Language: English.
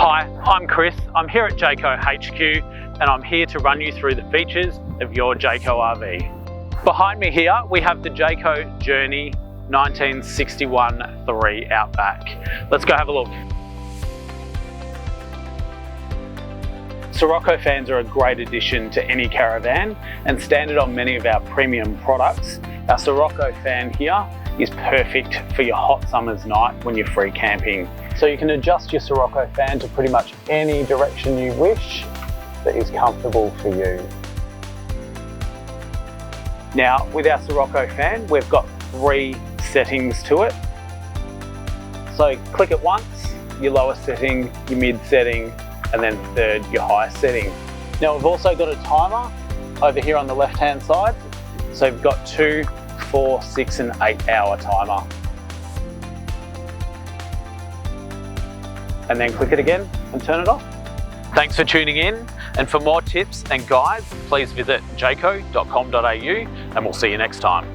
Hi, I'm Chris. I'm here at Jayco HQ and I'm here to run you through the features of your Jayco RV. Behind me here we have the Jayco Journey 1961-3 Outback. Let's go have a look. Sirocco fans are a great addition to any caravan and standard on many of our premium products. Our Sirocco fan here is perfect for your hot summer's night when you're free camping. So you can adjust your Sirocco fan to pretty much any direction you wish that is comfortable for you. Now with our Sirocco fan, we've got 3 settings to it. So click it once, your lowest setting, your mid setting, and then third, your highest setting. Now we've also got a timer over here on the left hand side. So we've got 2, 4, 6 and 8 hour timer. And then click it again and turn it off. Thanks for tuning in, and for more tips and guides, please visit jayco.com.au and we'll see you next time.